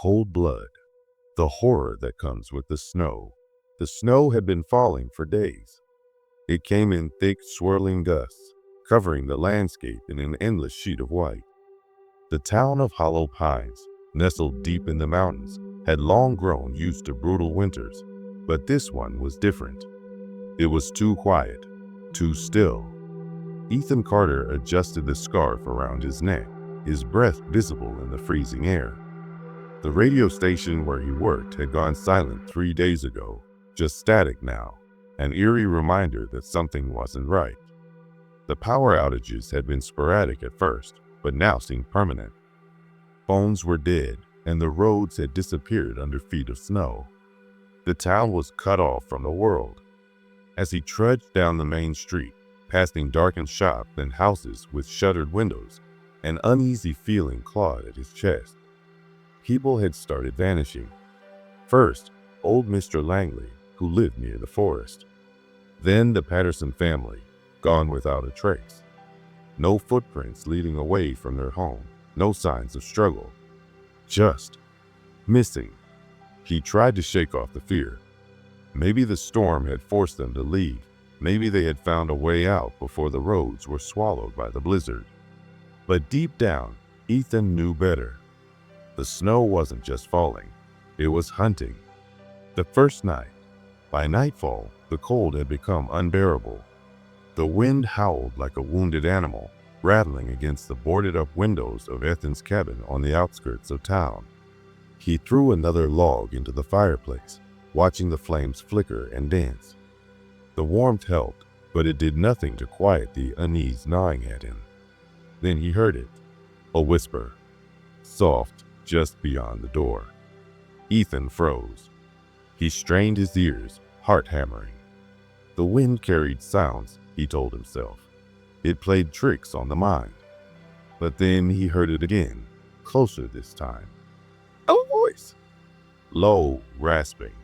cold blood, the horror that comes with the snow. The snow had been falling for days. It came in thick, swirling gusts, covering the landscape in an endless sheet of white. The town of Hollow Pines, nestled deep in the mountains, had long grown used to brutal winters, but this one was different. It was too quiet, too still. Ethan Carter adjusted the scarf around his neck, his breath visible in the freezing air. The radio station where he worked had gone silent 3 days ago, just static now, an eerie reminder that something wasn't right. The power outages had been sporadic at first, but now seemed permanent. Phones were dead, and the roads had disappeared under feet of snow. The town was cut off from the world. As he trudged down the main street, passing darkened shops and houses with shuttered windows, an uneasy feeling clawed at his chest. People had started vanishing. First, old Mr. Langley, who lived near the forest. Then the Patterson family, gone without a trace. No footprints leading away from their home, no signs of struggle. Just missing. He tried to shake off the fear. Maybe the storm had forced them to leave. Maybe they had found a way out before the roads were swallowed by the blizzard. But deep down, Ethan knew better. The snow wasn't just falling, it was hunting. The first night, by nightfall, the cold had become unbearable. The wind howled like a wounded animal, rattling against the boarded-up windows of Ethan's cabin on the outskirts of town. He threw another log into the fireplace, watching the flames flicker and dance. The warmth helped, but it did nothing to quiet the unease gnawing at him. Then he heard it, a whisper, soft just beyond the door. Ethan froze. He strained his ears, heart hammering. The wind carried sounds, he told himself. It played tricks on the mind. But then he heard it again, closer this time. A voice! Low, rasping,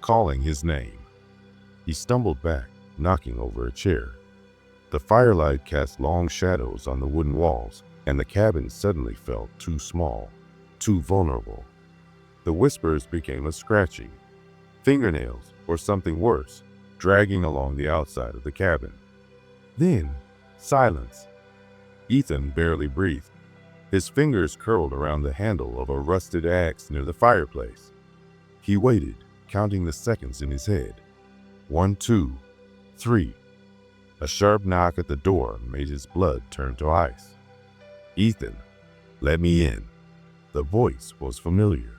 calling his name. He stumbled back, knocking over a chair. The firelight cast long shadows on the wooden walls, and the cabin suddenly felt too small, too vulnerable. The whispers became a scratching, fingernails, or something worse, dragging along the outside of the cabin. Then, silence. Ethan barely breathed. His fingers curled around the handle of a rusted axe near the fireplace. He waited, counting the seconds in his head. 1, 2, 3. A sharp knock at the door made his blood turn to ice. Ethan, let me in. The voice was familiar.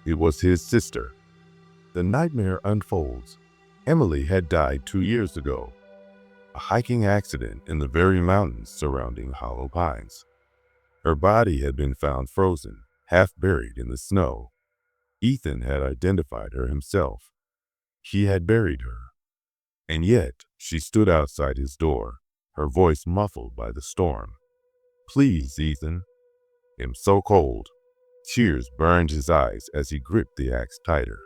It was his sister. The nightmare unfolds. Emily had died 2 years ago. A hiking accident in the very mountains surrounding Hollow Pines. Her body had been found frozen, half buried in the snow. Ethan had identified her himself. He had buried her. And yet, she stood outside his door, her voice muffled by the storm. Please, Ethan. I'm so cold. Tears burned his eyes as he gripped the axe tighter.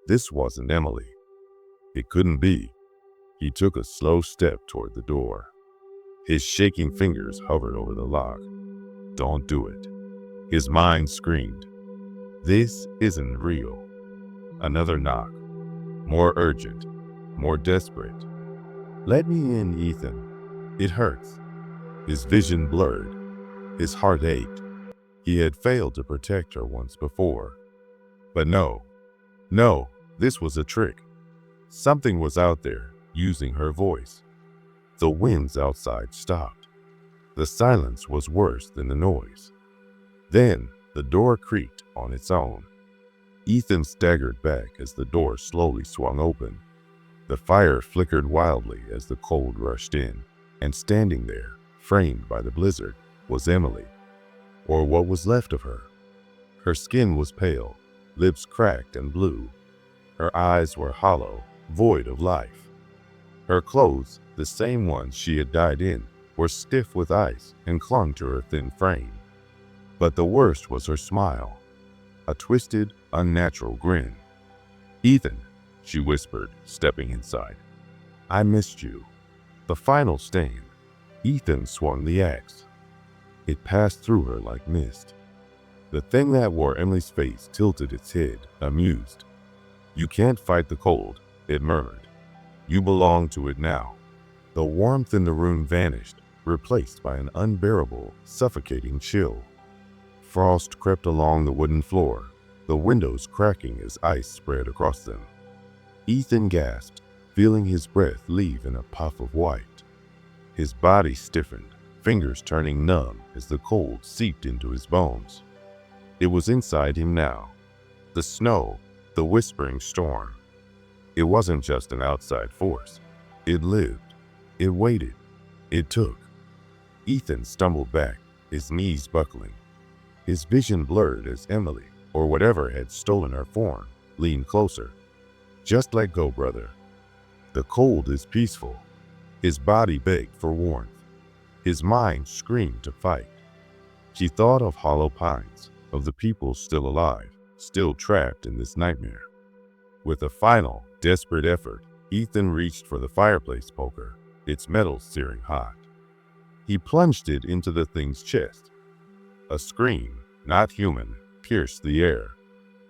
This wasn't Emily. It couldn't be. He took a slow step toward the door. His shaking fingers hovered over the lock. Don't do it. His mind screamed. This isn't real. Another knock. More urgent. More desperate. Let me in, Ethan. It hurts. His vision blurred. His heart ached. He had failed to protect her once before. But no, this was a trick. Something was out there, using her voice. The winds outside stopped. The silence was worse than the noise. Then the door creaked on its own. Ethan staggered back as the door slowly swung open. The fire flickered wildly as the cold rushed in, and standing there, framed by the blizzard, was Emily, or what was left of her. Her skin was pale, lips cracked and blue. Her eyes were hollow, void of life. Her clothes, the same ones she had died in, were stiff with ice and clung to her thin frame. But the worst was her smile, a twisted, unnatural grin. Ethan, she whispered, stepping inside. I missed you. The final stand. Ethan swung the axe. It passed through her like mist. The thing that wore Emily's face tilted its head, amused. "You can't fight the cold," it murmured. "You belong to it now." The warmth in the room vanished, replaced by an unbearable, suffocating chill. Frost crept along the wooden floor, the windows cracking as ice spread across them. Ethan gasped, feeling his breath leave in a puff of white. His body stiffened, fingers turning numb as the cold seeped into his bones. It was inside him now. The snow, the whispering storm. It wasn't just an outside force. It lived. It waited. It took. Ethan stumbled back, his knees buckling. His vision blurred as Emily, or whatever had stolen her form, leaned closer. "Just let go, brother. The cold is peaceful." His body begged for warmth. His mind screamed to fight. She thought of hollow pines, of the people still alive, still trapped in this nightmare. With a final, desperate effort, Ethan reached for the fireplace poker, its metal searing hot. He plunged it into the thing's chest. A scream, not human, pierced the air.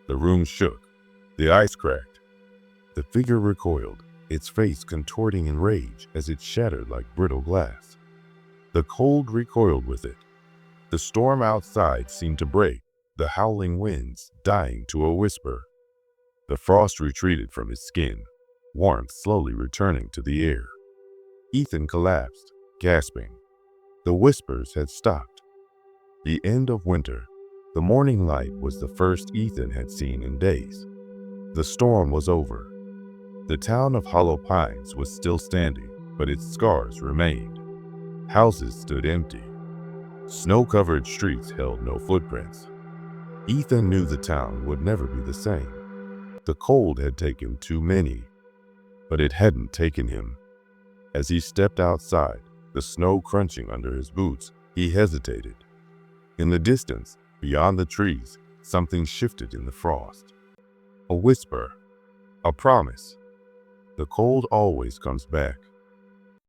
The room shook. The ice cracked. The figure recoiled, its face contorting in rage as it shattered like brittle glass. The cold recoiled with it. The storm outside seemed to break, the howling winds dying to a whisper. The frost retreated from his skin, warmth slowly returning to the air. Ethan collapsed, gasping. The whispers had stopped. The end of winter. The morning light was the first Ethan had seen in days. The storm was over. The town of Hollow Pines was still standing, but its scars remained. Houses stood empty. Snow-covered streets held no footprints. Ethan knew the town would never be the same. The cold had taken too many, but it hadn't taken him. As he stepped outside, the snow crunching under his boots, he hesitated. In the distance, beyond the trees, something shifted in the frost. A whisper, a promise. The cold always comes back.